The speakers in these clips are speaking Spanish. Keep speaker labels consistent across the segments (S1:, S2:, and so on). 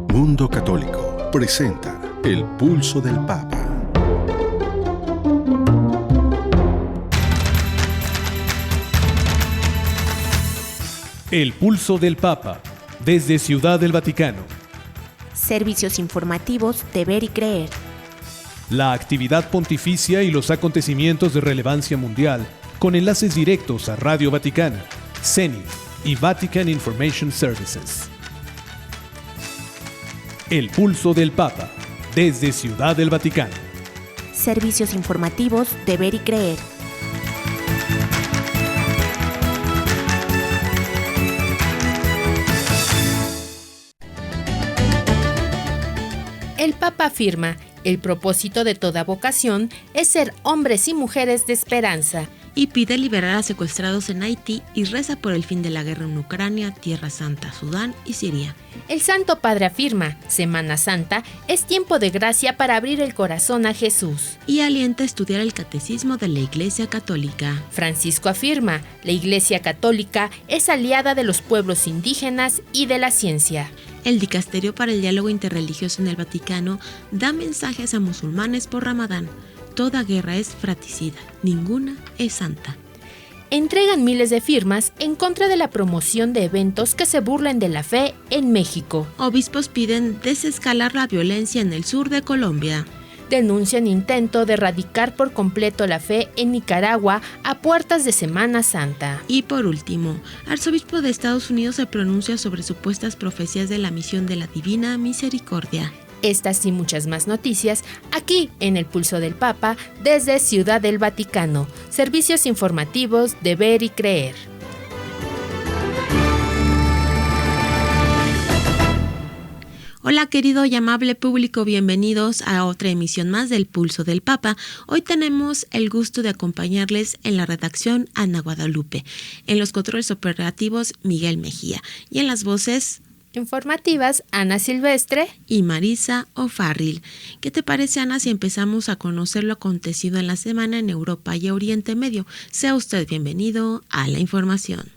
S1: Mundo Católico presenta El Pulso del Papa.
S2: El Pulso del Papa, desde Ciudad del Vaticano.
S3: Servicios informativos de Ver y Creer.
S2: La actividad pontificia y los acontecimientos de relevancia mundial, con enlaces directos a Radio Vaticana, CENI y Vatican Information Services. El Pulso del Papa, desde Ciudad del Vaticano.
S3: Servicios informativos de Ver y Creer.
S4: El Papa afirma, el propósito de toda vocación es ser hombres y mujeres de esperanza.
S5: Y pide liberar a secuestrados en Haití y reza por el fin de la guerra en Ucrania, Tierra Santa, Sudán y Siria.
S4: El Santo Padre afirma, Semana Santa es tiempo de gracia para abrir el corazón a Jesús.
S5: Y alienta a estudiar el catecismo de la Iglesia Católica.
S4: Francisco afirma, la Iglesia Católica es aliada de los pueblos indígenas y de la ciencia.
S5: El Dicasterio para el Diálogo Interreligioso en el Vaticano da mensajes a musulmanes por Ramadán. Toda guerra es fratricida, ninguna es santa.
S4: Entregan miles de firmas en contra de la promoción de eventos que se burlen de la fe en México.
S5: Obispos piden desescalar la violencia en el sur de Colombia.
S4: Denuncian intento de erradicar por completo la fe en Nicaragua a puertas de Semana Santa.
S5: Y por último, arzobispo de Estados Unidos se pronuncia sobre supuestas profecías de la misión de la Divina Misericordia.
S4: Estas y muchas más noticias aquí en El Pulso del Papa desde Ciudad del Vaticano. Servicios informativos de Ver y Creer.
S5: Hola querido y amable público, bienvenidos a otra emisión más del Pulso del Papa. Hoy tenemos el gusto de acompañarles en la redacción Ana Guadalupe, en los controles operativos Miguel Mejía y en las voces
S4: informativas Ana Silvestre
S5: y Marisa O'Farrill. ¿Qué te parece, Ana, si empezamos a conocer lo acontecido en la semana en Europa y Oriente Medio? Sea usted bienvenido a la información.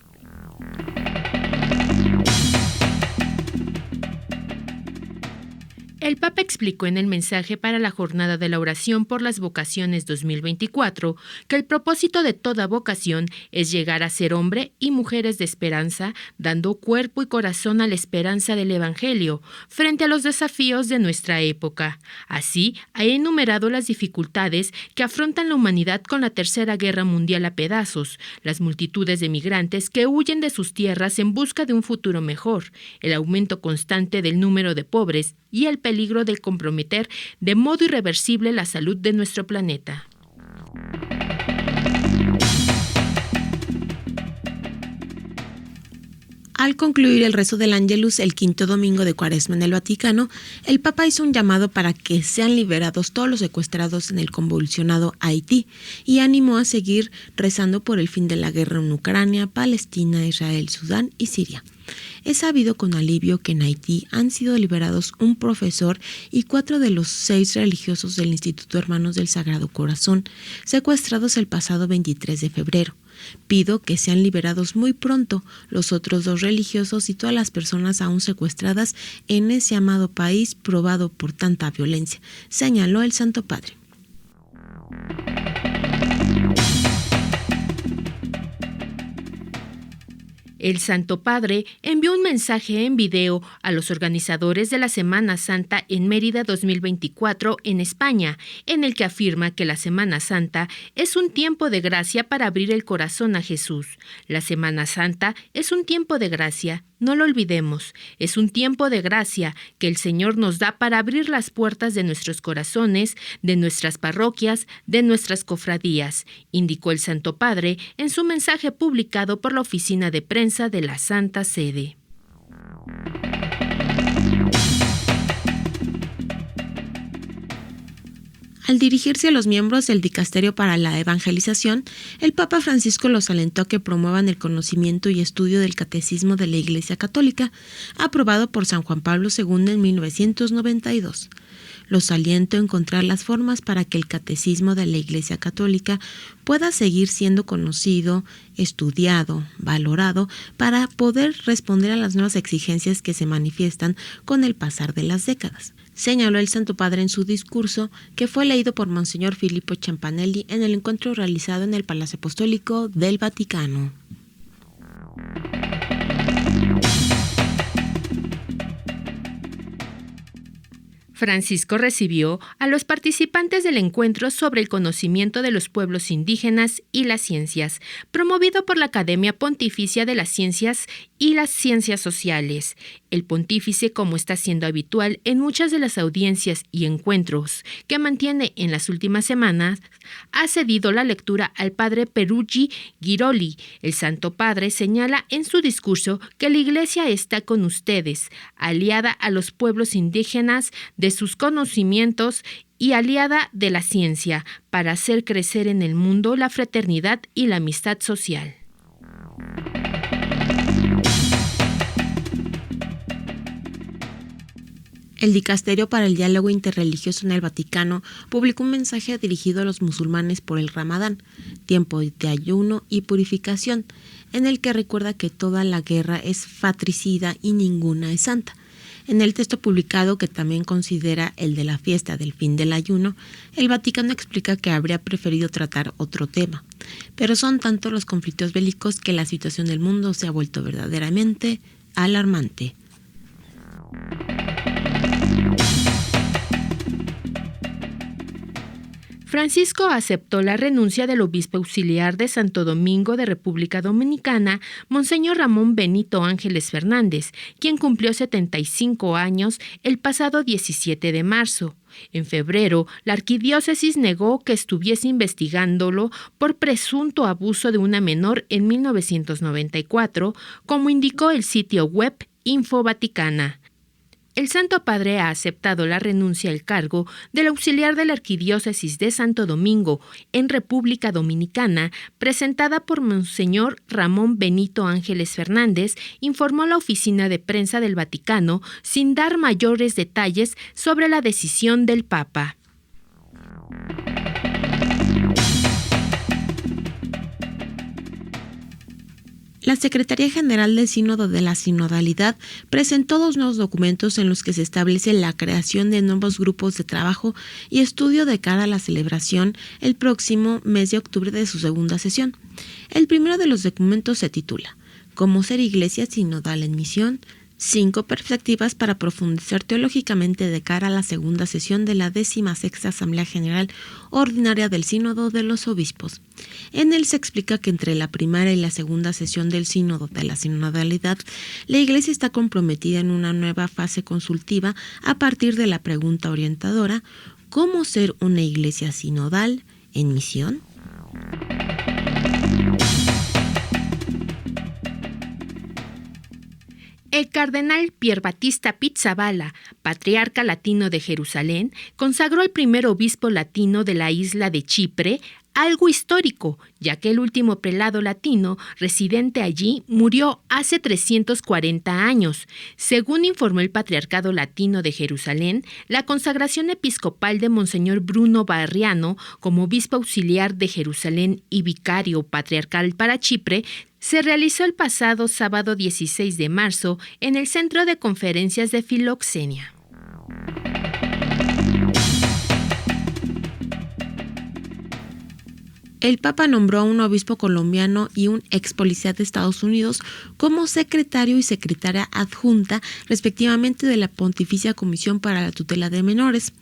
S4: El Papa explicó en el mensaje para la Jornada de la Oración por las Vocaciones 2024 que el propósito de toda vocación es llegar a ser hombre y mujeres de esperanza, dando cuerpo y corazón a la esperanza del Evangelio frente a los desafíos de nuestra época. Así, ha enumerado las dificultades que afrontan la humanidad con la Tercera Guerra Mundial a pedazos, las multitudes de migrantes que huyen de sus tierras en busca de un futuro mejor, el aumento constante del número de pobres y el peligro de comprometer de modo irreversible la salud de nuestro planeta.
S5: Al concluir el rezo del Ángelus el quinto domingo de Cuaresma en el Vaticano, el Papa hizo un llamado para que sean liberados todos los secuestrados en el convulsionado Haití y animó a seguir rezando por el fin de la guerra en Ucrania, Palestina, Israel, Sudán y Siria. Es sabido con alivio que en Haití han sido liberados un profesor y 4 de los 6 religiosos del Instituto Hermanos del Sagrado Corazón, secuestrados el pasado 23 de febrero. Pido que sean liberados muy pronto los otros 2 religiosos y todas las personas aún secuestradas en ese amado país probado por tanta violencia, señaló el Santo Padre.
S4: El Santo Padre envió un mensaje en video a los organizadores de la Semana Santa en Mérida 2024 en España, en el que afirma que la Semana Santa es un tiempo de gracia para abrir el corazón a Jesús. La Semana Santa es un tiempo de gracia, no lo olvidemos, es un tiempo de gracia que el Señor nos da para abrir las puertas de nuestros corazones, de nuestras parroquias, de nuestras cofradías, indicó el Santo Padre en su mensaje publicado por la Oficina de Prensa de la Santa Sede.
S5: Al dirigirse a los miembros del Dicasterio para la Evangelización, el Papa Francisco los alentó a que promuevan el conocimiento y estudio del Catecismo de la Iglesia Católica, aprobado por San Juan Pablo II en 1992. Los aliento a encontrar las formas para que el catecismo de la Iglesia Católica pueda seguir siendo conocido, estudiado, valorado, para poder responder a las nuevas exigencias que se manifiestan con el pasar de las décadas, señaló el Santo Padre en su discurso, que fue leído por Monseñor Filippo Ciampanelli en el encuentro realizado en el Palacio Apostólico del Vaticano.
S4: Francisco recibió a los participantes del encuentro sobre el conocimiento de los pueblos indígenas y las ciencias, promovido por la Academia Pontificia de las Ciencias y las Ciencias Sociales. El pontífice, como está siendo habitual en muchas de las audiencias y encuentros que mantiene en las últimas semanas, ha cedido la lectura al padre Pierluigi Giroli. El Santo Padre señala en su discurso que la Iglesia está con ustedes, aliada a los pueblos indígenas de sus conocimientos y aliada de la ciencia, para hacer crecer en el mundo la fraternidad y la amistad social.
S5: El Dicasterio para el Diálogo Interreligioso en el Vaticano publicó un mensaje dirigido a los musulmanes por el Ramadán, tiempo de ayuno y purificación, en el que recuerda que toda la guerra es fratricida y ninguna es santa. En el texto publicado, que también considera el de la fiesta del fin del ayuno, el Vaticano explica que habría preferido tratar otro tema, pero son tantos los conflictos bélicos que la situación del mundo se ha vuelto verdaderamente alarmante.
S4: Francisco aceptó la renuncia del obispo auxiliar de Santo Domingo de República Dominicana, Monseñor Ramón Benito Ángeles Fernández, quien cumplió 75 años el pasado 17 de marzo. En febrero, la arquidiócesis negó que estuviese investigándolo por presunto abuso de una menor en 1994, como indicó el sitio web Info Vaticana. El Santo Padre ha aceptado la renuncia al cargo del auxiliar de la Arquidiócesis de Santo Domingo en República Dominicana, presentada por Monseñor Ramón Benito Ángeles Fernández, informó la oficina de prensa del Vaticano, sin dar mayores detalles sobre la decisión del Papa.
S5: La Secretaría General del Sínodo de la Sinodalidad presentó 2 nuevos documentos en los que se establece la creación de nuevos grupos de trabajo y estudio de cara a la celebración el próximo mes de octubre de su segunda sesión. El primero de los documentos se titula «Cómo ser Iglesia Sinodal en Misión, 5 perspectivas para profundizar teológicamente de cara a la segunda sesión de la 16ª Asamblea General Ordinaria del Sínodo de los Obispos». En él se explica que entre la primera y la segunda sesión del Sínodo de la Sinodalidad, la Iglesia está comprometida en una nueva fase consultiva a partir de la pregunta orientadora «¿Cómo ser una Iglesia sinodal en misión?».
S4: El cardenal Pier Battista Pizzaballa, patriarca latino de Jerusalén, consagró el primer obispo latino de la isla de Chipre, algo histórico, ya que el último prelado latino residente allí murió hace 340 años. Según informó el Patriarcado Latino de Jerusalén, la consagración episcopal de Monseñor Bruno Barriano como obispo auxiliar de Jerusalén y vicario patriarcal para Chipre se realizó el pasado sábado 16 de marzo en el Centro de Conferencias de Filoxenia.
S5: El Papa nombró a un obispo colombiano y un ex policía de Estados Unidos como secretario y secretaria adjunta, respectivamente, de la Pontificia Comisión para la Tutela de Menores.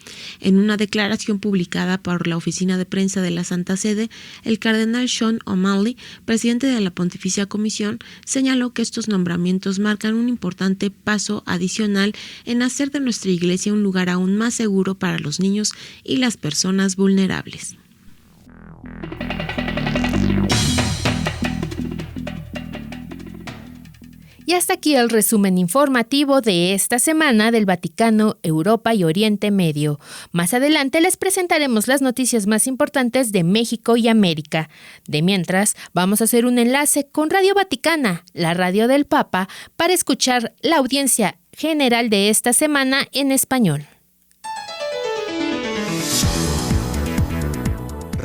S5: En una declaración publicada por la Oficina de Prensa de la Santa Sede, el cardenal Sean O'Malley, presidente de la Pontificia Comisión, señaló que estos nombramientos marcan un importante paso adicional en hacer de nuestra Iglesia un lugar aún más seguro para los niños y las personas vulnerables.
S4: Y hasta aquí el resumen informativo de esta semana del Vaticano, Europa y Oriente Medio. Más adelante les presentaremos las noticias más importantes de México y América. De mientras, vamos a hacer un enlace con Radio Vaticana, la radio del Papa, para escuchar la audiencia general de esta semana en español.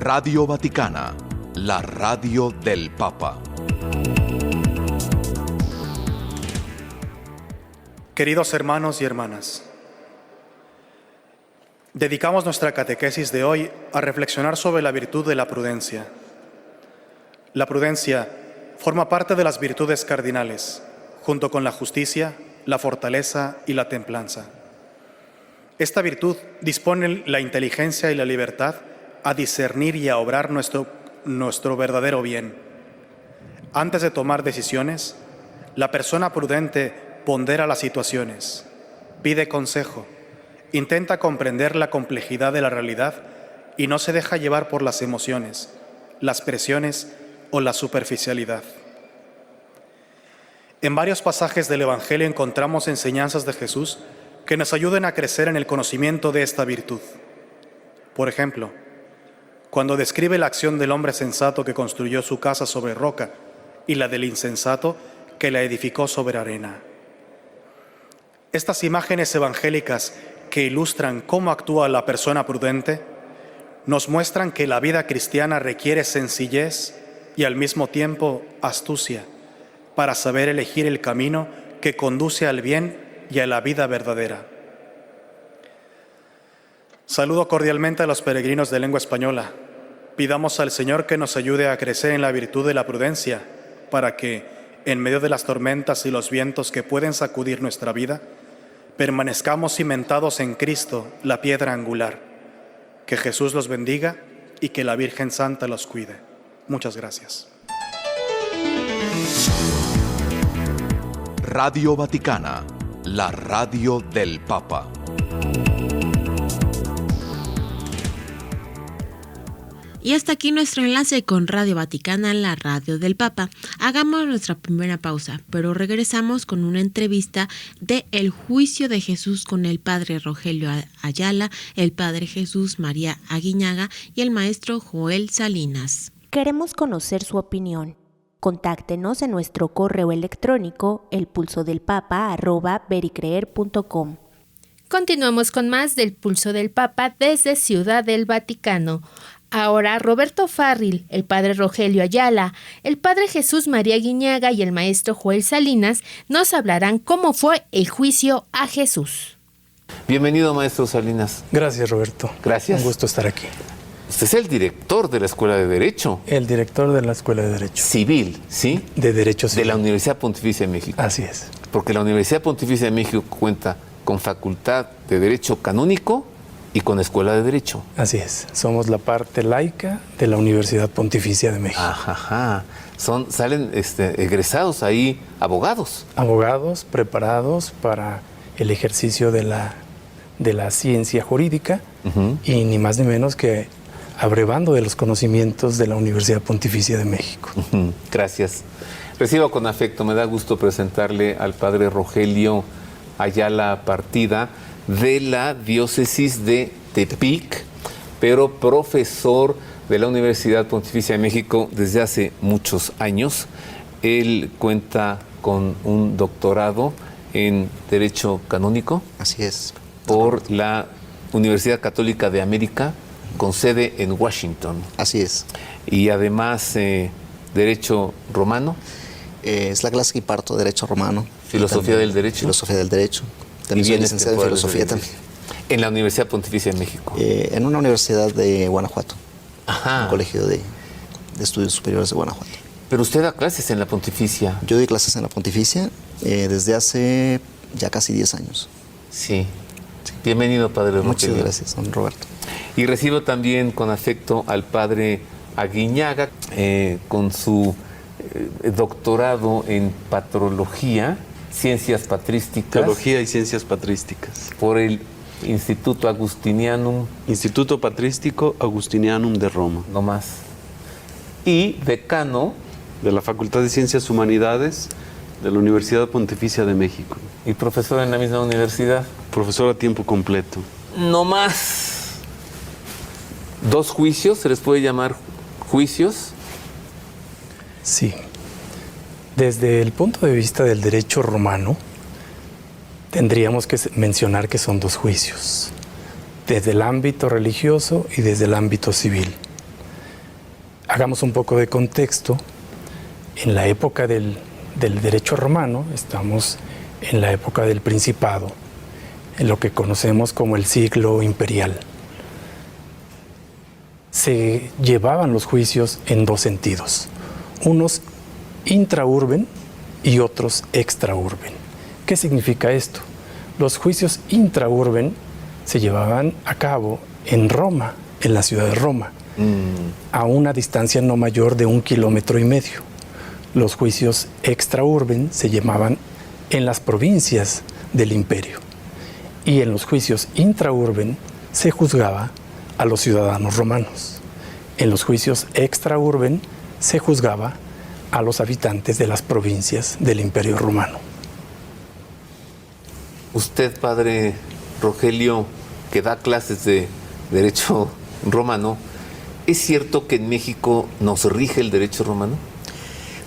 S1: Radio Vaticana, la radio del Papa.
S6: Queridos hermanos y hermanas, dedicamos nuestra catequesis de hoy a reflexionar sobre la virtud de la prudencia. La prudencia forma parte de las virtudes cardinales, junto con la justicia, la fortaleza y la templanza. Esta virtud dispone la inteligencia y la libertad a discernir y a obrar nuestro verdadero bien. Antes de tomar decisiones, la persona prudente pondera las situaciones, pide consejo, intenta comprender la complejidad de la realidad y no se deja llevar por las emociones, las presiones o la superficialidad. En varios pasajes del Evangelio encontramos enseñanzas de Jesús que nos ayuden a crecer en el conocimiento de esta virtud. Por ejemplo, cuando describe la acción del hombre sensato que construyó su casa sobre roca y la del insensato que la edificó sobre arena. Estas imágenes evangélicas que ilustran cómo actúa la persona prudente nos muestran que la vida cristiana requiere sencillez y al mismo tiempo astucia para saber elegir el camino que conduce al bien y a la vida verdadera. Saludo cordialmente a los peregrinos de lengua española. Pidamos al Señor que nos ayude a crecer en la virtud de la prudencia para que, en medio de las tormentas y los vientos que pueden sacudir nuestra vida, permanezcamos cimentados en Cristo, la piedra angular. Que Jesús los bendiga y que la Virgen Santa los cuide. Muchas gracias.
S1: Radio Vaticana, la radio del Papa.
S5: Y hasta aquí nuestro enlace con Radio Vaticana, la radio del Papa. Hagamos nuestra primera pausa, pero regresamos con una entrevista de El juicio de Jesús con el padre Rogelio Ayala, el padre Jesús María Aguiñaga y el maestro Joel Salinas.
S3: Queremos conocer su opinión. Contáctenos en nuestro correo electrónico elpulsodelpapa@vericreer.com.
S4: Continuamos con más del Pulso del Papa desde Ciudad del Vaticano. Ahora Roberto Farril, el padre Rogelio Ayala, el padre Jesús María Aguiñaga y el maestro Joel Salinas nos hablarán cómo fue el juicio a Jesús.
S7: Bienvenido, maestro Salinas.
S8: Gracias, Roberto.
S7: Gracias.
S8: Un gusto estar aquí.
S7: Usted es el director de la Escuela de Derecho.
S8: El director de la Escuela de Derecho.
S7: Civil, ¿sí?
S8: De Derecho Civil.
S7: De la Universidad Pontificia de México.
S8: Así es.
S7: Porque la Universidad Pontificia de México cuenta con Facultad de Derecho Canónico y con Escuela de Derecho.
S8: Así es. Somos la parte laica de la Universidad Pontificia de México.
S7: Ajá. Salen egresados ahí abogados.
S8: Abogados preparados para el ejercicio de la ciencia jurídica y ni más ni menos que abrevando de los conocimientos de la Universidad Pontificia de México.
S7: Gracias. Recibo con afecto, me da gusto presentarle al padre Rogelio Ayala Partida de la diócesis de Tepic, pero profesor de la Universidad Pontificia de México desde hace muchos años. Él cuenta con un doctorado en Derecho Canónico.
S9: Así es.
S7: Por la Universidad Católica de América, con sede en Washington.
S9: Así es.
S7: Y además Derecho Romano.
S9: Es la clase que imparto Derecho Romano.
S7: Filosofía del Derecho.
S9: Filosofía del Derecho. También soy licenciado en Filosofía también.
S7: En la Universidad Pontificia de México.
S9: En una universidad de Guanajuato.
S7: Ajá.
S9: Un colegio de estudios superiores de Guanajuato.
S7: Pero usted da clases en la Pontificia.
S9: Yo doy clases en la Pontificia desde hace ya casi 10 años.
S7: Sí. Bienvenido, padre Rogelio.
S9: Muchas gracias, don Roberto.
S7: Y recibo también con afecto al padre Aguiñaga, con su doctorado en patrología, ciencias patrísticas.
S10: Teología y ciencias patrísticas.
S7: Por el Instituto Agustinianum.
S10: Instituto Patrístico Agustinianum de Roma.
S7: No más. Y decano
S10: de la Facultad de Ciencias Humanidades de la Universidad Pontificia de México.
S7: Y profesor en la misma universidad.
S10: Profesor a tiempo completo.
S7: No más. 2 juicios, ¿se les puede llamar juicios?
S8: Sí. Desde el punto de vista del derecho romano, tendríamos que mencionar que son 2 juicios, desde el ámbito religioso y desde el ámbito civil. Hagamos un poco de contexto. En la época del derecho romano, estamos en la época del Principado, en lo que conocemos como el siglo imperial. Se llevaban los juicios en dos sentidos, unos intraurben y otros extraurben. ¿Qué significa esto? Los juicios intraurben se llevaban a cabo en Roma, en la ciudad de Roma, a una distancia no mayor de 1,5 kilómetros. Los juicios extraurben se llevaban en las provincias del imperio. Y en los juicios intraurben se juzgaba a los ciudadanos romanos. En los juicios extraurben se juzgaba a los habitantes de las provincias del Imperio Romano.
S7: Usted, padre Rogelio, que da clases de derecho romano, ¿es cierto que en México nos rige el derecho romano?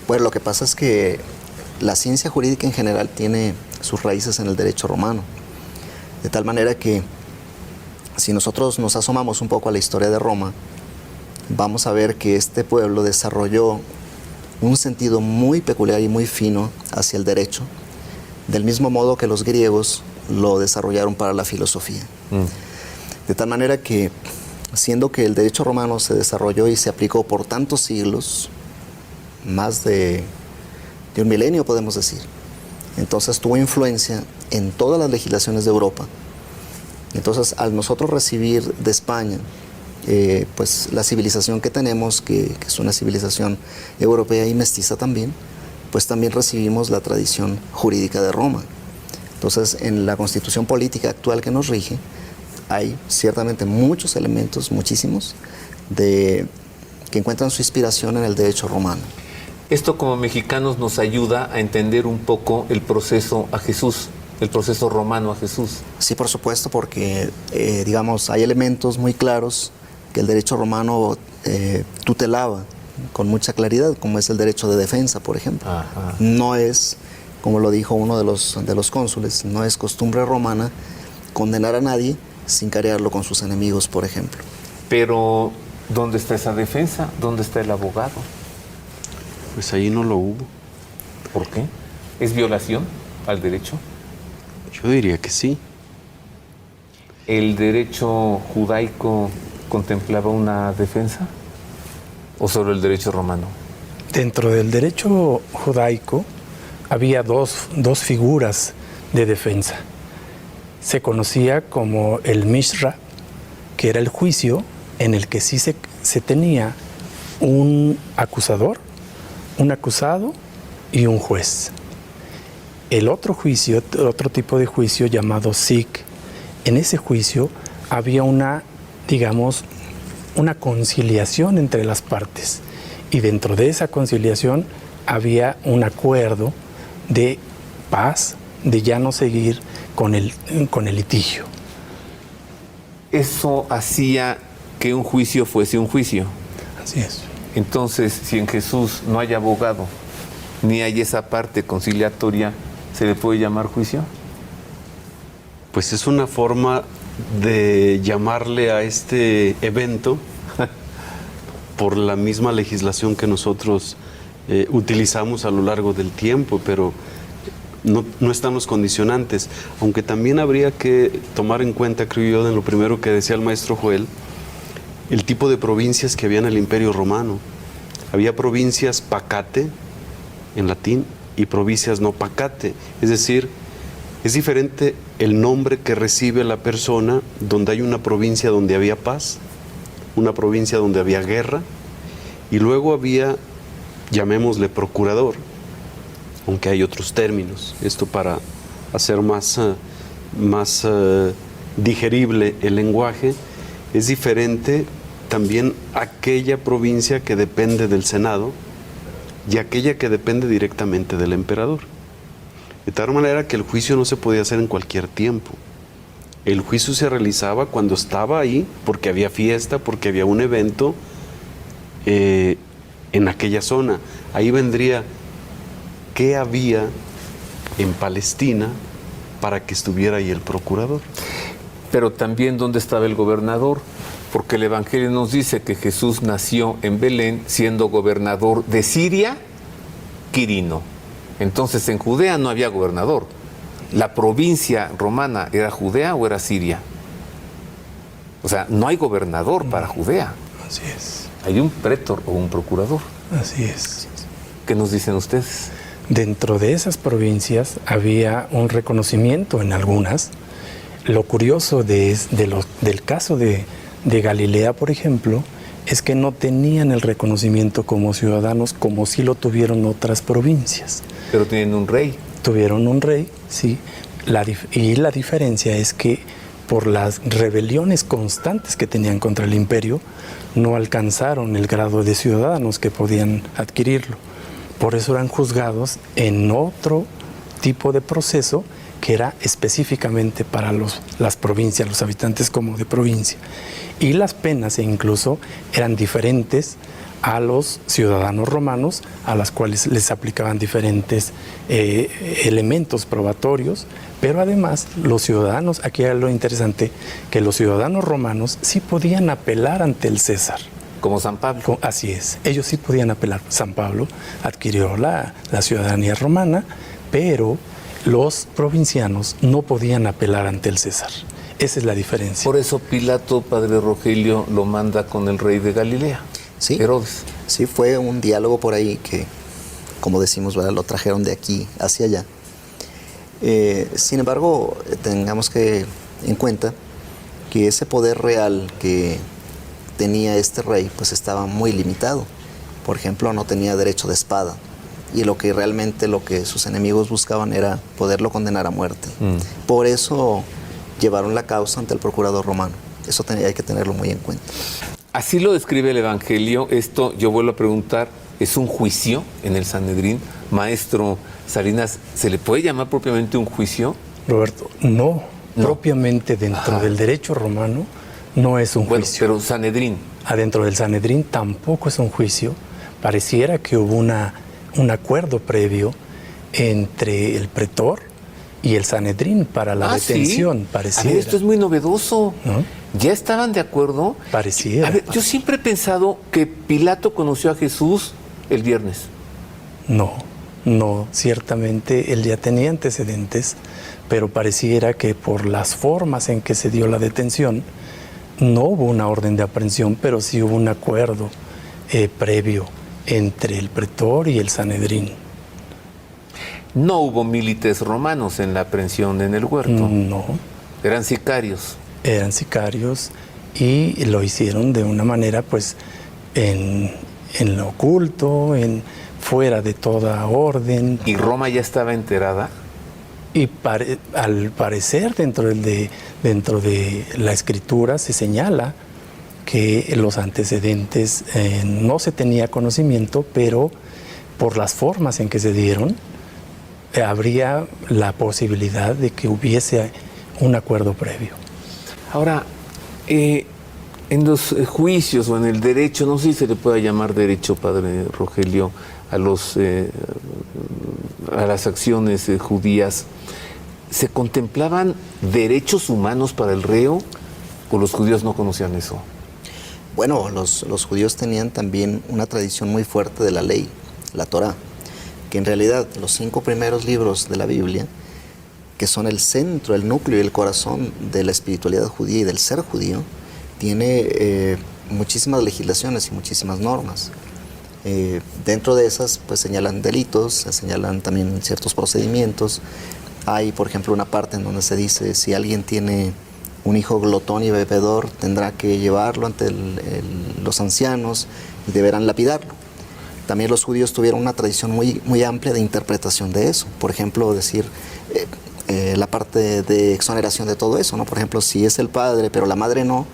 S9: Bueno, lo que pasa es que la ciencia jurídica en general tiene sus raíces en el derecho romano, de tal manera que si nosotros nos asomamos un poco a la historia de Roma, vamos a ver que este pueblo desarrolló un sentido muy peculiar y muy fino hacia el derecho, del mismo modo que los griegos lo desarrollaron para la filosofía. De tal manera que, siendo que el derecho romano se desarrolló y se aplicó por tantos siglos, más de 1 milenio podemos decir, entonces tuvo influencia en todas las legislaciones de Europa. Entonces, al nosotros recibir de España pues la civilización que tenemos, que es una civilización europea y mestiza también, pues también recibimos la tradición jurídica de Roma. Entonces, en la constitución política actual que nos rige, hay ciertamente muchos elementos, muchísimos, que encuentran su inspiración en el derecho romano.
S7: Esto como mexicanos nos ayuda a entender un poco el proceso a Jesús, el proceso romano a Jesús.
S9: Sí, por supuesto, porque digamos, hay elementos muy claros que el derecho romano tutelaba con mucha claridad, como es el derecho de defensa, por ejemplo.
S7: Ajá.
S9: No es, como lo dijo uno de los cónsules, no es costumbre romana condenar a nadie sin carearlo con sus enemigos, por ejemplo.
S7: Pero, ¿dónde está esa defensa? ¿Dónde está el abogado?
S10: Pues ahí no lo hubo.
S7: ¿Por qué? ¿Es violación al derecho?
S10: Yo diría que sí.
S7: ¿El derecho judaico contemplaba una defensa? ¿O solo el derecho romano?
S8: Dentro del derecho judaico había dos figuras de defensa. Se conocía como el Mishra, que era el juicio en el que sí se tenía un acusador, un acusado y un juez. El otro juicio, otro tipo de juicio llamado Sikh, en ese juicio había una conciliación entre las partes, y dentro de esa conciliación había un acuerdo de paz, de ya no seguir con el litigio.
S7: Eso hacía que un juicio fuese un juicio.
S8: Así es.
S7: Entonces, si en Jesús no hay abogado, ni hay esa parte conciliatoria, ¿se le puede llamar juicio?
S10: Pues es una forma de llamarle a este evento por la misma legislación que nosotros utilizamos a lo largo del tiempo, pero no están los condicionantes. Aunque también habría que tomar en cuenta, creo yo, en lo primero que decía el maestro Joel, el tipo de provincias que había en el Imperio Romano. Había provincias pacate, en latín, y provincias no pacate. Es decir, es diferente el nombre que recibe la persona donde hay una provincia donde había paz, una provincia donde había guerra, y luego había, llamémosle procurador, aunque hay otros términos. Esto para hacer más digerible el lenguaje. Es diferente también aquella provincia que depende del Senado y aquella que depende directamente del emperador. De tal manera que el juicio no se podía hacer en cualquier tiempo. El juicio se realizaba cuando estaba ahí, porque había fiesta, porque había un evento en aquella zona. Ahí vendría qué había en Palestina para que estuviera ahí el procurador.
S7: Pero también dónde estaba el gobernador, Porque el Evangelio nos dice que Jesús nació en Belén siendo gobernador de Siria, Quirino. Entonces en Judea no había gobernador. ¿La provincia romana era Judea o era Siria? O sea, no hay gobernador para Judea.
S8: Así es.
S7: Hay un pretor o un procurador.
S8: Así es.
S7: ¿Qué nos dicen ustedes?
S8: Dentro de esas provincias había un reconocimiento en algunas. Lo curioso del caso de Galilea, por ejemplo, es que no tenían el reconocimiento como ciudadanos como sí lo tuvieron otras provincias.
S7: Pero tienen un rey.
S8: Tuvieron un rey, sí. Y la diferencia es que por las rebeliones constantes que tenían contra el imperio, no alcanzaron el grado de ciudadanos que podían adquirirlo. Por eso eran juzgados en otro tipo de proceso que era específicamente para las provincias, los habitantes como de provincia. Y las penas incluso eran diferentes a los ciudadanos romanos, a las cuales les aplicaban diferentes elementos probatorios, pero además los ciudadanos, aquí era lo interesante, que los ciudadanos romanos sí podían apelar ante el César.
S7: Como San Pablo.
S8: Así es, ellos sí podían apelar. San Pablo adquirió la ciudadanía romana, pero los provincianos no podían apelar ante el César. Esa es la diferencia.
S7: Por eso Pilato, padre Rogelio, lo manda con el rey de Galilea,
S9: Sí,
S7: Herodes.
S9: sí, fue un diálogo por ahí que, como decimos, ¿verdad?, lo trajeron de aquí hacia allá. Sin embargo, tengamos que en cuenta que ese poder real que tenía este rey, pues estaba muy limitado. Por ejemplo, no tenía derecho de espada. Y lo que sus enemigos buscaban era poderlo condenar a muerte. Por eso llevaron la causa ante el procurador romano. Eso hay que tenerlo muy en cuenta.
S7: Así lo describe el Evangelio. Esto, yo vuelvo a preguntar, ¿es un juicio en el Sanedrín? Maestro Salinas, ¿se le puede llamar propiamente un juicio?
S8: Roberto, no. Propiamente dentro del derecho romano no es un juicio.
S7: Pero Sanedrín.
S8: Adentro del Sanedrín tampoco es un juicio. Pareciera que hubo un acuerdo previo entre el pretor y el Sanedrín para la detención.
S7: ¿Sí?
S8: Pareciera.
S7: A ver, esto es muy novedoso.
S8: ¿No?
S7: ¿Ya estaban de acuerdo?
S8: Pareciera.
S7: A ver, yo siempre he pensado que Pilato conoció a Jesús el viernes.
S8: No, ciertamente él ya tenía antecedentes, pero pareciera que por las formas en que se dio la detención, no hubo una orden de aprehensión, pero sí hubo un acuerdo previo entre el pretor y el Sanedrín.
S7: No hubo milites romanos en la aprehensión en el huerto.
S8: No.
S7: Eran sicarios.
S8: Eran sicarios y lo hicieron de una manera, pues, en lo oculto, fuera de toda orden.
S7: ¿Y Roma ya estaba enterada?
S8: Y al parecer dentro de la escritura se señala que los antecedentes no se tenía conocimiento, pero por las formas en que se dieron, habría la posibilidad de que hubiese un acuerdo previo.
S7: Ahora, en los juicios o en el derecho, no sé si se le puede llamar derecho, padre Rogelio, a las acciones judías, ¿se contemplaban derechos humanos para el reo o los judíos no conocían eso?
S9: Bueno, los judíos tenían también una tradición muy fuerte de la ley, la Torá, que en realidad los 5 primeros libros de la Biblia, que son el centro, el núcleo y el corazón de la espiritualidad judía y del ser judío, tiene muchísimas legislaciones y muchísimas normas. Dentro de esas, pues señalan delitos, se señalan también ciertos procedimientos. Hay, por ejemplo, una parte en donde se dice, si alguien tiene un hijo glotón y bebedor, tendrá que llevarlo ante los ancianos y deberán lapidarlo. También los judíos tuvieron una tradición muy amplia de interpretación de eso. Por ejemplo, decir la parte de exoneración de todo eso, ¿no? Por ejemplo, si es el padre pero la madre no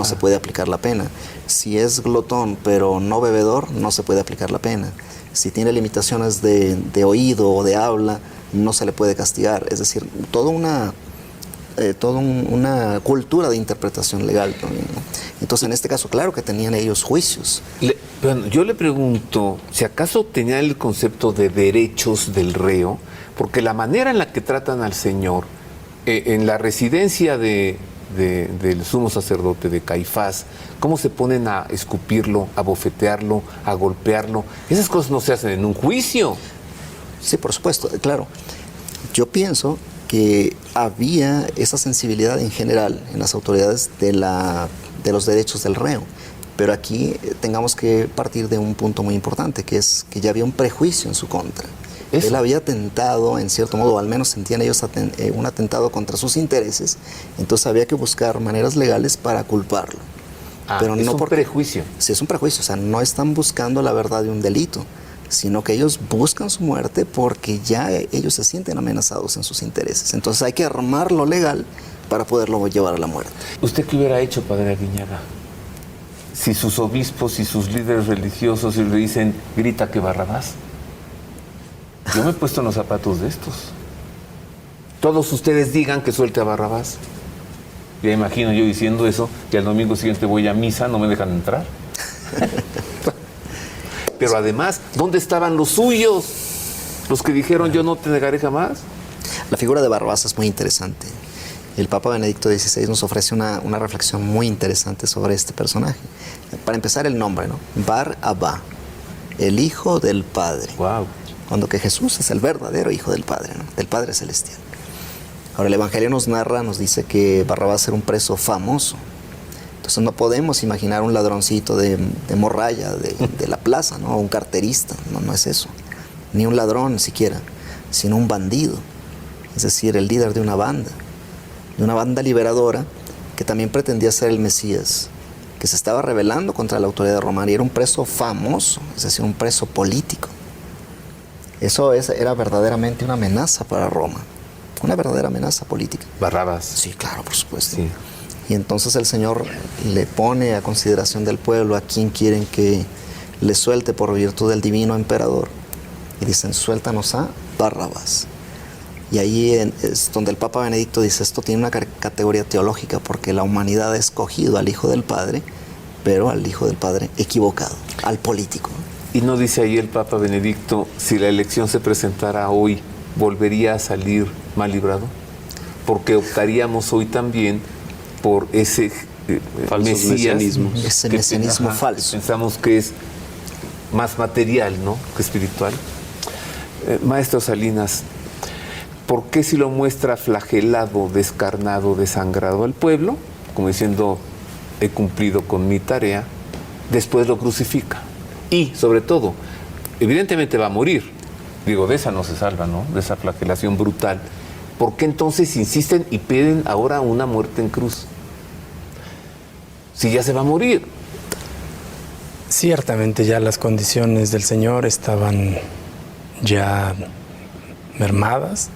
S9: se puede aplicar la pena. Si es glotón pero no bebedor, no se puede aplicar la pena. Si tiene limitaciones de oído o de habla, no se le puede castigar. Es decir, toda una cultura de interpretación legal también, ¿no? Entonces, en este caso, claro que tenían ellos juicios.
S7: Yo le pregunto, si acaso tenían el concepto de derechos del reo, porque la manera en la que tratan al Señor, en la residencia de del sumo sacerdote, de Caifás, cómo se ponen a escupirlo, a bofetearlo, a golpearlo. Esas cosas no se hacen en un juicio.
S9: Sí, por supuesto, claro. Yo pienso que había esa sensibilidad en general en las autoridades de los derechos del reo. Pero aquí tengamos que partir de un punto muy importante, que es que ya había un prejuicio en su contra. Eso. Él había atentado, en cierto modo, o al menos sentían ellos un atentado contra sus intereses, entonces había que buscar maneras legales para culparlo.
S7: Pero es un prejuicio.
S9: Sí, es un prejuicio, o sea, no están buscando la verdad de un delito, sino que ellos buscan su muerte porque ya ellos se sienten amenazados en sus intereses. Entonces hay que armar lo legal para poderlo llevar a la muerte.
S7: ¿Usted qué hubiera hecho, padre Aguiñaga? Si sus obispos y sus líderes religiosos le dicen, grita que Barrabás. Yo me he puesto en los zapatos de estos. Todos ustedes digan que suelte a Barrabás. Ya imagino yo diciendo eso, que al domingo siguiente voy a misa, no me dejan entrar. Pero además, ¿dónde estaban los suyos? Los que dijeron, yo no te negaré jamás.
S9: La figura de Barrabás es muy interesante. El Papa Benedicto XVI nos ofrece una reflexión muy interesante sobre este personaje. Para empezar, el nombre, ¿no? Bar Abba, el Hijo del Padre.
S7: Wow.
S9: Cuando que Jesús es el verdadero Hijo del Padre, ¿no? Del Padre Celestial. Ahora, el Evangelio nos dice que Barrabás era un preso famoso. Entonces no podemos imaginar un ladroncito de morralla de la plaza, ¿no? O un carterista, no es eso. Ni un ladrón siquiera, sino un bandido. Es decir, el líder de una banda liberadora que también pretendía ser el Mesías, que se estaba rebelando contra la autoridad romana y era un preso famoso, es decir, un preso político. Eso era verdaderamente una amenaza para Roma, una verdadera amenaza política.
S7: Barrabás.
S9: Sí, claro, por supuesto.
S7: Sí.
S9: Y entonces el Señor le pone a consideración del pueblo a quien quieren que le suelte por virtud del divino emperador. Y dicen, suéltanos a Barrabás. Y ahí es donde el Papa Benedicto dice, esto tiene una categoría teológica, porque la humanidad ha escogido al Hijo del Padre, pero al Hijo del Padre equivocado, al político.
S7: Y no dice ahí el Papa Benedicto, si la elección se presentara hoy, ¿volvería a salir mal librado? Porque optaríamos hoy también por ese
S10: mesianismo.
S9: Ese mesianismo falso.
S7: Pensamos que es más material, ¿no?, que espiritual. Maestro Salinas, ¿por qué si lo muestra flagelado, descarnado, desangrado al pueblo, como diciendo, he cumplido con mi tarea, después lo crucifica? Y, sobre todo, evidentemente va a morir. Digo, de esa no se salva, ¿no?, de esa flagelación brutal. ¿Por qué entonces insisten y piden ahora una muerte en cruz? Si ya se va a morir.
S8: Ciertamente ya las condiciones del Señor estaban ya mermadas,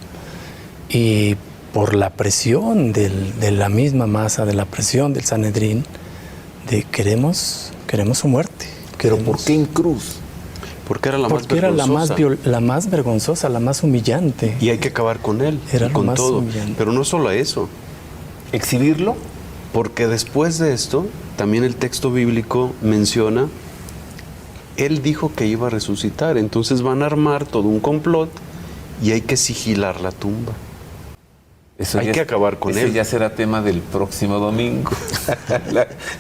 S8: y por la presión de la misma masa, de la presión del Sanedrín, de queremos su muerte.
S7: ¿Pero por qué en cruz?
S10: Porque era la más
S8: Porque
S10: vergonzosa.
S8: era la más vergonzosa, la más humillante.
S10: Y hay que acabar con él,
S8: Era
S10: y con
S8: lo más
S10: todo.
S8: humillante.
S10: Pero no solo eso.
S7: ¿Exhibirlo?
S10: Porque después de esto, también el texto bíblico menciona, él dijo que iba a resucitar, entonces van a armar todo un complot y hay que sigilar la tumba. Hay que acabar con él.
S7: Ese ya será tema del próximo domingo,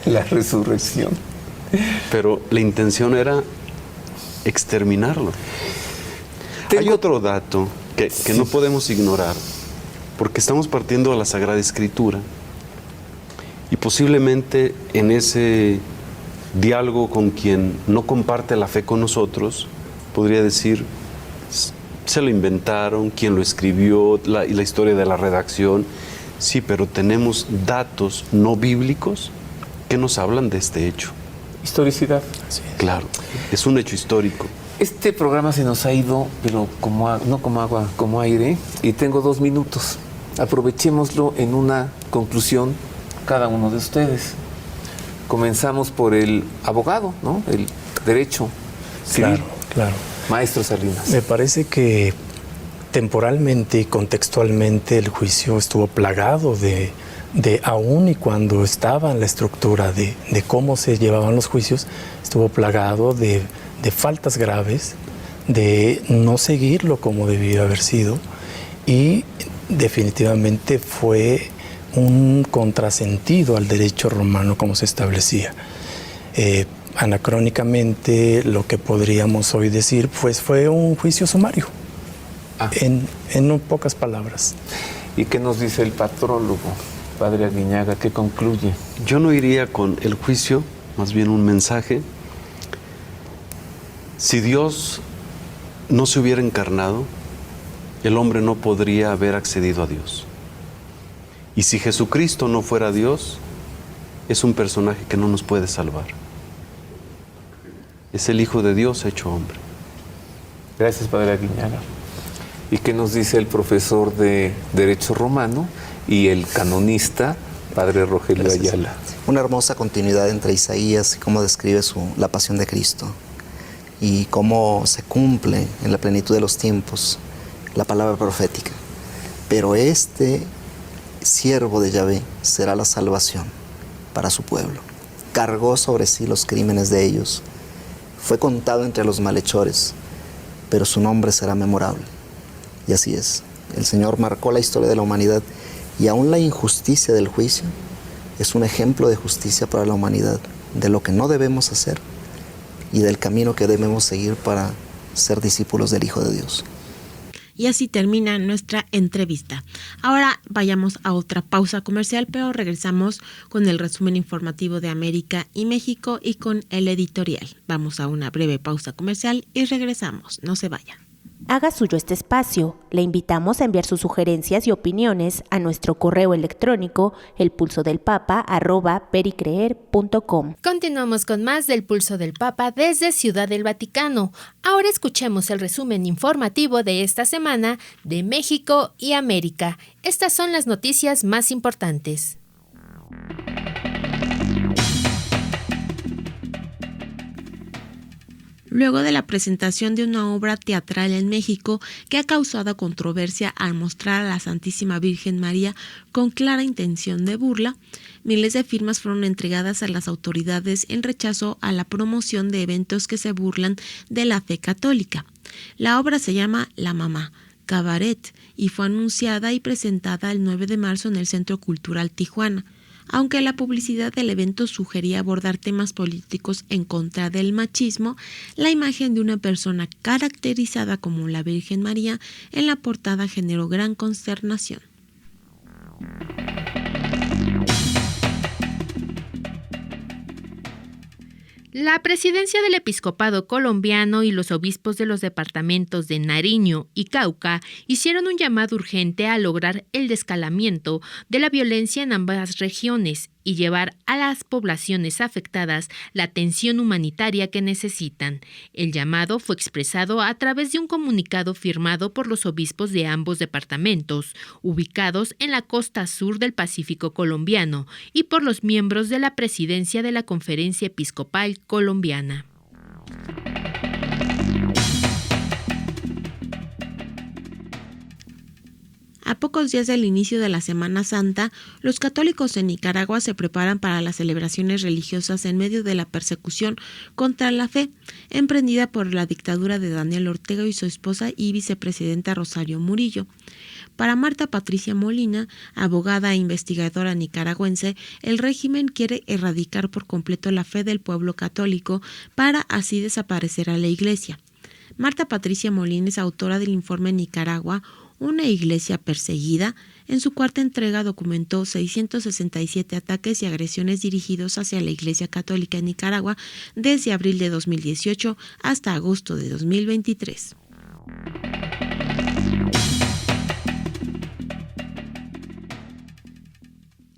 S7: la resurrección.
S10: Pero la intención era exterminarlo. Hay otro dato que no podemos ignorar, porque estamos partiendo de la Sagrada Escritura. Y posiblemente en ese diálogo con quien no comparte la fe con nosotros, podría decir, se lo inventaron, quién lo escribió, la historia de la redacción. Sí, pero tenemos datos no bíblicos que nos hablan de este hecho.
S7: Historicidad.
S10: Claro, es un hecho histórico.
S7: Este programa se nos ha ido, pero no como agua, como aire, y tengo 2 minutos. Aprovechémoslo en una conclusión cada uno de ustedes. Comenzamos por el abogado, ¿no?, el derecho civil.
S8: Claro.
S7: Maestro Salinas.
S8: Me parece que temporalmente y contextualmente el juicio estuvo plagado de aún y cuando estaba en la estructura de cómo se llevaban los juicios, estuvo plagado de faltas graves, de no seguirlo como debía haber sido, y definitivamente fue un contrasentido al derecho romano como se establecía. Anacrónicamente, lo que podríamos hoy decir, pues fue un juicio sumario, en pocas palabras.
S7: ¿Y qué nos dice el patrólogo, padre Aguiñaga? ¿Qué concluye?
S10: Yo no iría con el juicio, más bien un mensaje. Si Dios no se hubiera encarnado, el hombre no podría haber accedido a Dios. Y si Jesucristo no fuera Dios, es un personaje que no nos puede salvar. Es el Hijo de Dios hecho hombre.
S7: Gracias, padre Aguiñaga. ¿Y qué nos dice el profesor de Derecho Romano y el canonista, padre Rogelio
S9: Gracias.
S7: Ayala?
S9: Una hermosa continuidad entre Isaías y cómo describe la pasión de Cristo y cómo se cumple en la plenitud de los tiempos la palabra profética. Pero este siervo de Yahvé será la salvación para su pueblo. Cargó sobre sí los crímenes de ellos. Fue contado entre los malhechores, pero su nombre será memorable. Y así es. El Señor marcó la historia de la humanidad y aún la injusticia del juicio es un ejemplo de justicia para la humanidad, de lo que no debemos hacer y del camino que debemos seguir para ser discípulos del Hijo de Dios.
S5: Y así termina nuestra entrevista. Ahora vayamos a otra pausa comercial, pero regresamos con el resumen informativo de América y México y con el editorial. Vamos a una breve pausa comercial y regresamos. No se vayan.
S3: Haga suyo este espacio. Le invitamos a enviar sus sugerencias y opiniones a nuestro correo electrónico elpulsodelpapa@pericreer.com.
S4: Continuamos con más del Pulso del Papa desde Ciudad del Vaticano. Ahora escuchemos el resumen informativo de esta semana de México y América. Estas son las noticias más importantes.
S5: Luego de la presentación de una obra teatral en México que ha causado controversia al mostrar a la Santísima Virgen María con clara intención de burla, miles de firmas fueron entregadas a las autoridades en rechazo a la promoción de eventos que se burlan de la fe católica. La obra se llama La Mamá, Cabaret, y fue anunciada y presentada el 9 de marzo en el Centro Cultural Tijuana. Aunque la publicidad del evento sugería abordar temas políticos en contra del machismo, la imagen de una persona caracterizada como la Virgen María en la portada generó gran consternación.
S4: La presidencia del episcopado colombiano y los obispos de los departamentos de Nariño y Cauca hicieron un llamado urgente a lograr el descalamiento de la violencia en ambas regiones y llevar a las poblaciones afectadas la atención humanitaria que necesitan. El llamado fue expresado a través de un comunicado firmado por los obispos de ambos departamentos, ubicados en la costa sur del Pacífico colombiano, y por los miembros de la presidencia de la Conferencia Episcopal Colombiana.
S5: A pocos días del inicio de la Semana Santa, los católicos en Nicaragua se preparan para las celebraciones religiosas en medio de la persecución contra la fe, emprendida por la dictadura de Daniel Ortega y su esposa y vicepresidenta Rosario Murillo. Para Marta Patricia Molina, abogada e investigadora nicaragüense, el régimen quiere erradicar por completo la fe del pueblo católico para así desaparecer a la Iglesia. Marta Patricia Molina es autora del informe Nicaragua, una iglesia perseguida. En su cuarta entrega documentó 667 ataques y agresiones dirigidos hacia la Iglesia Católica en Nicaragua desde abril de 2018 hasta agosto de 2023.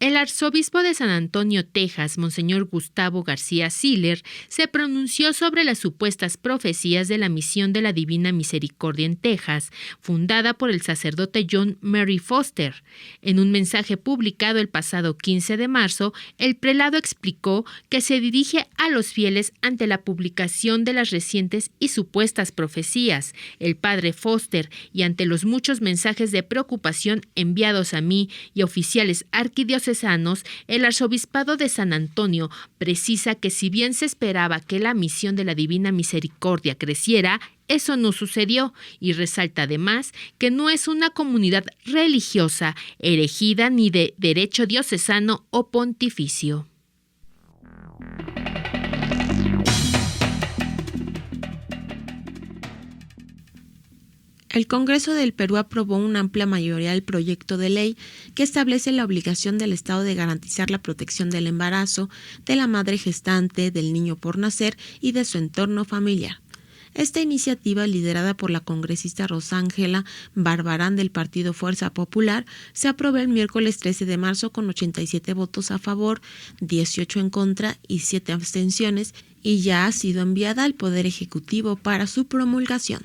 S4: El arzobispo de San Antonio, Texas, Monseñor Gustavo García Siller, se pronunció sobre las supuestas profecías de la Misión de la Divina Misericordia en Texas, fundada por el sacerdote John Mary Foster. En un mensaje publicado el pasado 15 de marzo, el prelado explicó que se dirige a los fieles ante la publicación de las recientes y supuestas profecías. El padre Foster, y ante los muchos mensajes de preocupación enviados a mí y a oficiales arquidiocesanos, el arzobispado de San Antonio precisa que si bien se esperaba que la misión de la Divina Misericordia creciera, eso no sucedió y resalta además que no es una comunidad religiosa, erigida ni de derecho diocesano o pontificio.
S5: El Congreso del Perú aprobó una amplia mayoría el proyecto de ley que establece la obligación del Estado de garantizar la protección del embarazo, de la madre gestante, del niño por nacer y de su entorno familiar. Esta iniciativa, liderada por la congresista Rosángela Barbarán del Partido Fuerza Popular, se aprobó el miércoles 13 de marzo con 87 votos a favor, 18 en contra y 7 abstenciones, y ya ha sido enviada al Poder Ejecutivo para su promulgación.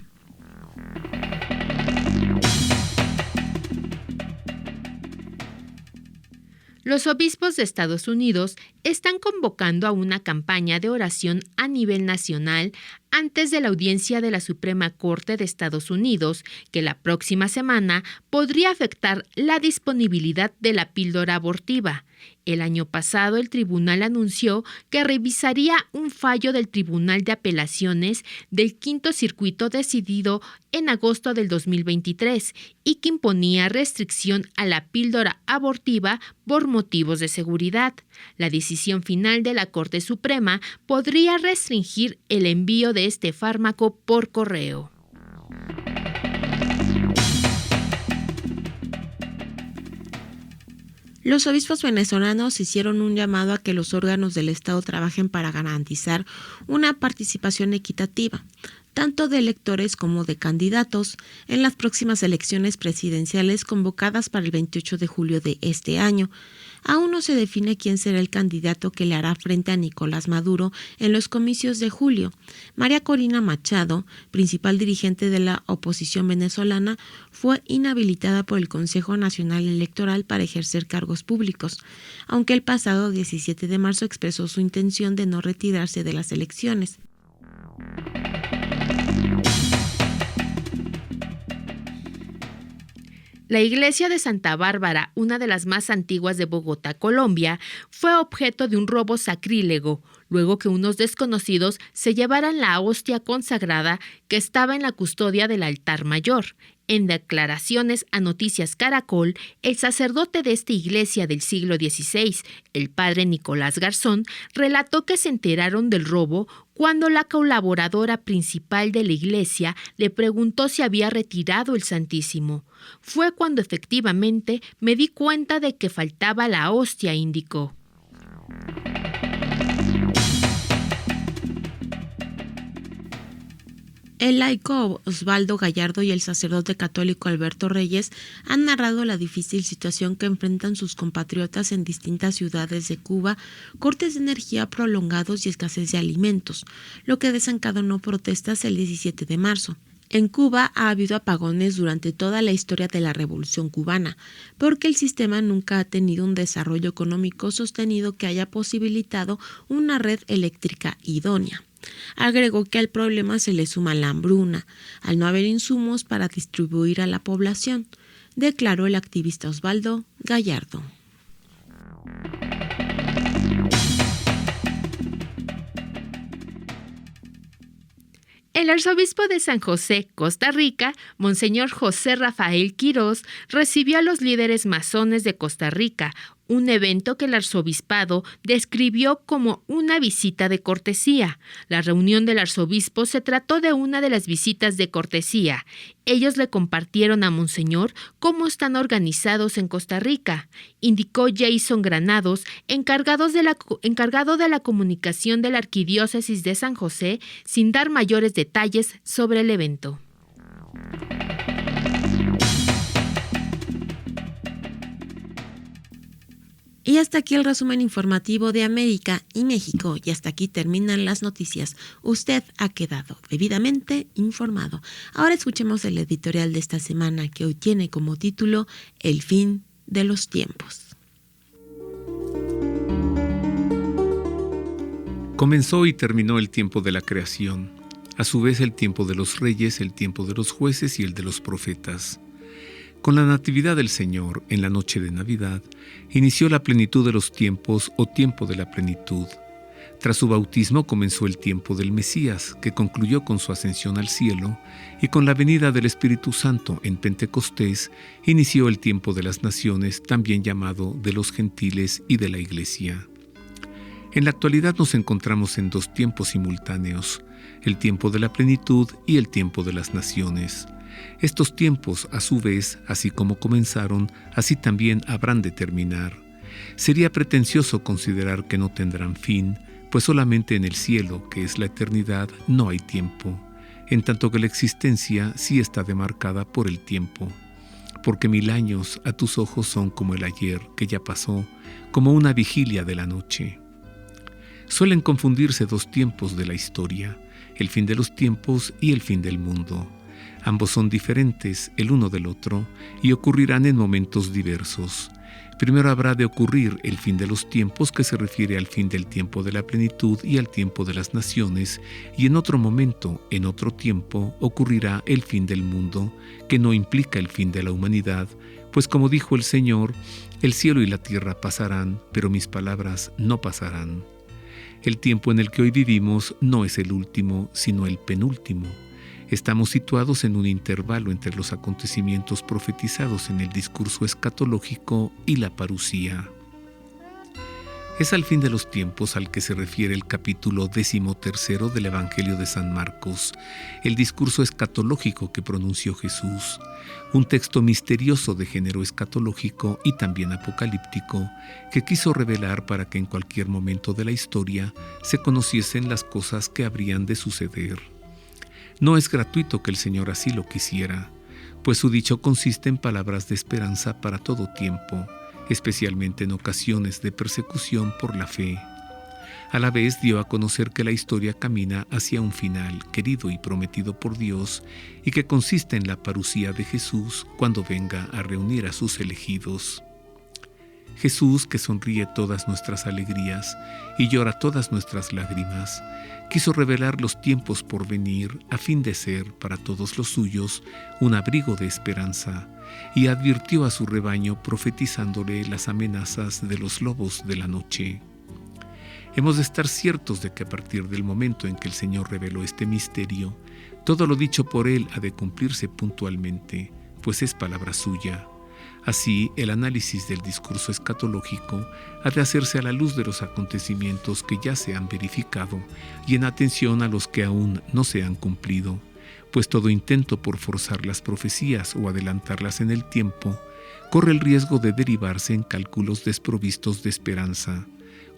S4: Los obispos de Estados Unidos están convocando a una campaña de oración a nivel nacional antes de la audiencia de la Suprema Corte de Estados Unidos, que la próxima semana podría afectar la disponibilidad de la píldora abortiva. El año pasado, el tribunal anunció que revisaría un fallo del Tribunal de Apelaciones del Quinto Circuito decidido en agosto del 2023 y que imponía restricción a la píldora abortiva por motivos de seguridad. La decisión final de la Corte Suprema podría restringir el envío de este fármaco por correo.
S5: Los obispos venezolanos hicieron un llamado a que los órganos del Estado trabajen para garantizar una participación equitativa, tanto de electores como de candidatos, en las próximas elecciones presidenciales convocadas para el 28 de julio de este año. Aún no se define quién será el candidato que le hará frente a Nicolás Maduro en los comicios de julio. María Corina Machado, principal dirigente de la oposición venezolana, fue inhabilitada por el Consejo Nacional Electoral para ejercer cargos públicos, aunque el pasado 17 de marzo expresó su intención de no retirarse de las elecciones.
S4: La iglesia de Santa Bárbara, una de las más antiguas de Bogotá, Colombia, fue objeto de un robo sacrílego, luego que unos desconocidos se llevaran la hostia consagrada que estaba en la custodia del altar mayor. En declaraciones a Noticias Caracol, el sacerdote de esta iglesia del siglo XVI, el padre Nicolás Garzón, relató que se enteraron del robo cuando la colaboradora principal de la iglesia le preguntó si había retirado el Santísimo. Fue cuando efectivamente me di cuenta de que faltaba la hostia, indicó.
S5: El laico Osvaldo Gallardo y el sacerdote católico Alberto Reyes han narrado la difícil situación que enfrentan sus compatriotas en distintas ciudades de Cuba, cortes de energía prolongados y escasez de alimentos, lo que desencadenó protestas el 17 de marzo. En Cuba ha habido apagones durante toda la historia de la Revolución cubana, porque el sistema nunca ha tenido un desarrollo económico sostenido que haya posibilitado una red eléctrica idónea. Agregó que al problema se le suma la hambruna, al no haber insumos para distribuir a la población, declaró el activista Osvaldo Gallardo.
S4: El arzobispo de San José, Costa Rica, Monseñor José Rafael Quirós, recibió a los líderes masones de Costa Rica, un evento que el arzobispado describió como una visita de cortesía. La reunión del arzobispo se trató de una de las visitas de cortesía. Ellos le compartieron a Monseñor cómo están organizados en Costa Rica, indicó Jason Granados, encargado de la comunicación de la Arquidiócesis de San José, sin dar mayores detalles sobre el evento.
S5: Y hasta aquí el resumen informativo de América y México. Y hasta aquí terminan las noticias. Usted ha quedado debidamente informado. Ahora escuchemos el editorial de esta semana, que hoy tiene como título El fin de los tiempos.
S11: Comenzó y terminó el tiempo de la creación, a su vez el tiempo de los reyes, el tiempo de los jueces y el de los profetas. Con la natividad del Señor, en la noche de Navidad, inició la plenitud de los tiempos o tiempo de la plenitud. Tras su bautismo comenzó el tiempo del Mesías, que concluyó con su ascensión al cielo, y con la venida del Espíritu Santo en Pentecostés inició el tiempo de las naciones, también llamado de los gentiles y de la Iglesia. En la actualidad nos encontramos en dos tiempos simultáneos, el tiempo de la plenitud y el tiempo de las naciones. Estos tiempos, a su vez, así como comenzaron, así también habrán de terminar. Sería pretencioso considerar que no tendrán fin, pues solamente en el cielo, que es la eternidad, no hay tiempo, en tanto que la existencia sí está demarcada por el tiempo. Porque 1000 años a tus ojos son como el ayer que ya pasó, como una vigilia de la noche. Suelen confundirse dos tiempos de la historia, el fin de los tiempos y el fin del mundo. Ambos son diferentes el uno del otro y ocurrirán en momentos diversos. Primero habrá de ocurrir el fin de los tiempos, que se refiere al fin del tiempo de la plenitud y al tiempo de las naciones, y en otro momento, en otro tiempo, ocurrirá el fin del mundo, que no implica el fin de la humanidad, pues como dijo el Señor, el cielo y la tierra pasarán, pero mis palabras no pasarán. El tiempo en el que hoy vivimos no es el último, sino el penúltimo. Estamos situados en un intervalo entre los acontecimientos profetizados en el discurso escatológico y la parusía. Es al fin de los tiempos al que se refiere el capítulo 13 del Evangelio de San Marcos, el discurso escatológico que pronunció Jesús, un texto misterioso de género escatológico y también apocalíptico que quiso revelar para que en cualquier momento de la historia se conociesen las cosas que habrían de suceder. No es gratuito que el Señor así lo quisiera, pues su dicho consiste en palabras de esperanza para todo tiempo, especialmente en ocasiones de persecución por la fe. A la vez dio a conocer que la historia camina hacia un final querido y prometido por Dios y que consiste en la parusía de Jesús cuando venga a reunir a sus elegidos. Jesús, que sonríe todas nuestras alegrías y llora todas nuestras lágrimas, quiso revelar los tiempos por venir a fin de ser para todos los suyos un abrigo de esperanza, y advirtió a su rebaño profetizándole las amenazas de los lobos de la noche. Hemos de estar ciertos de que a partir del momento en que el Señor reveló este misterio, todo lo dicho por Él ha de cumplirse puntualmente, pues es palabra suya. Así, el análisis del discurso escatológico ha de hacerse a la luz de los acontecimientos que ya se han verificado y en atención a los que aún no se han cumplido, pues todo intento por forzar las profecías o adelantarlas en el tiempo corre el riesgo de derivarse en cálculos desprovistos de esperanza,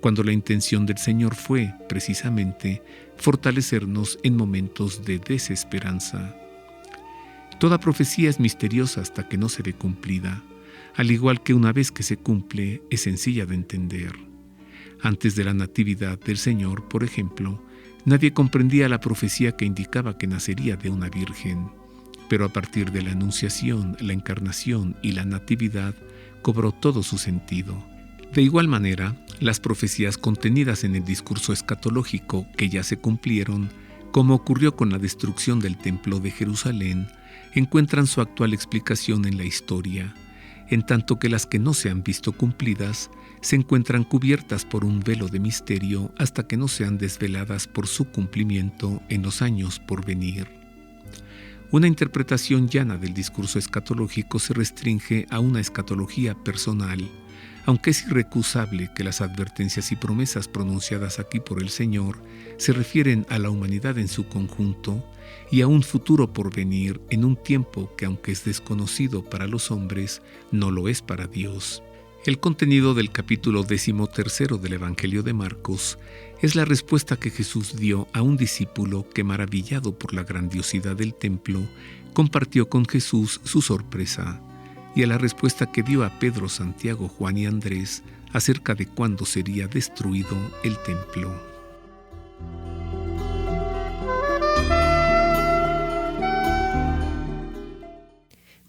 S11: cuando la intención del Señor fue, precisamente, fortalecernos en momentos de desesperanza. Toda profecía es misteriosa hasta que no se ve cumplida, al igual que una vez que se cumple es sencilla de entender. Antes de la natividad del Señor, por ejemplo, nadie comprendía la profecía que indicaba que nacería de una virgen, pero a partir de la Anunciación, la Encarnación y la Natividad cobró todo su sentido. De igual manera, las profecías contenidas en el discurso escatológico que ya se cumplieron, como ocurrió con la destrucción del Templo de Jerusalén, encuentran su actual explicación en la historia, en tanto que las que no se han visto cumplidas se encuentran cubiertas por un velo de misterio hasta que no sean desveladas por su cumplimiento en los años por venir. Una interpretación llana del discurso escatológico se restringe a una escatología personal, aunque es irrecusable que las advertencias y promesas pronunciadas aquí por el Señor se refieren a la humanidad en su conjunto y a un futuro por venir en un tiempo que, aunque es desconocido para los hombres, no lo es para Dios. El contenido del capítulo 13 del Evangelio de Marcos es la respuesta que Jesús dio a un discípulo que, maravillado por la grandiosidad del templo, compartió con Jesús su sorpresa, y a la respuesta que dio a Pedro, Santiago, Juan y Andrés acerca de cuándo sería destruido el templo.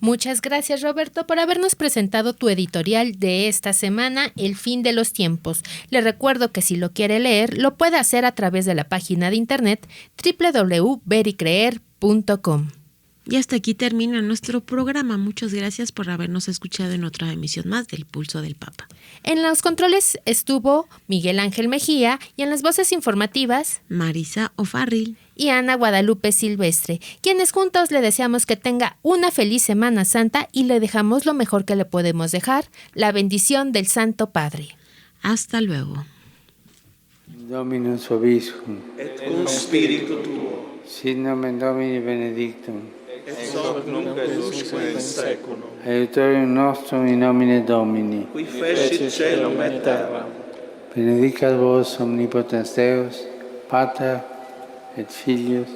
S4: Muchas gracias, Roberto, por habernos presentado tu editorial de esta semana, El fin de los tiempos. Le recuerdo que si lo quiere leer, lo puede hacer a través de la página de internet www.vericreer.com.
S5: Y hasta aquí termina nuestro programa. Muchas gracias por habernos escuchado en otra emisión más del Pulso del Papa.
S4: En los controles estuvo Miguel Ángel Mejía y en las voces informativas
S5: Marisa O'Farrill
S4: y Ana Guadalupe Silvestre, quienes juntos le deseamos que tenga una feliz Semana Santa y le dejamos lo mejor que le podemos dejar, la bendición del Santo Padre.
S5: Hasta luego.
S12: Dominus vobiscum. Et cum spiritu tuo. Sit nomen Domini benedictum.
S13: Et hoc nunc et usque in saeculum.
S12: Aiutorium nostrum in nomine Domini.
S13: Qui fecit caelum et terram.
S12: Benedicat vos omnipotens Deus, Pater et Filius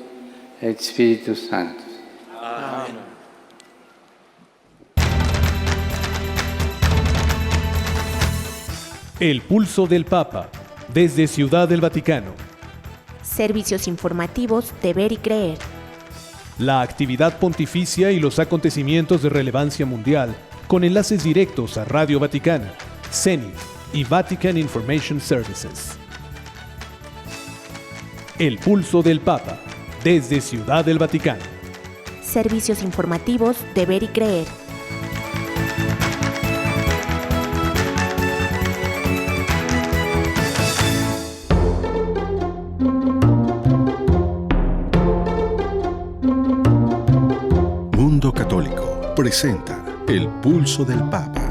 S12: et Spiritus Sanctus.
S13: Amén.
S2: El Pulso del Papa, desde Ciudad del Vaticano.
S3: Servicios informativos de Ver y Creer.
S2: La actividad pontificia y los acontecimientos de relevancia mundial, con enlaces directos a Radio Vaticana, CENIF y Vatican Information Services. El Pulso del Papa, desde Ciudad del Vaticano.
S3: Servicios informativos de Ver y Creer.
S1: Mundo Católico presenta El Pulso del Papa.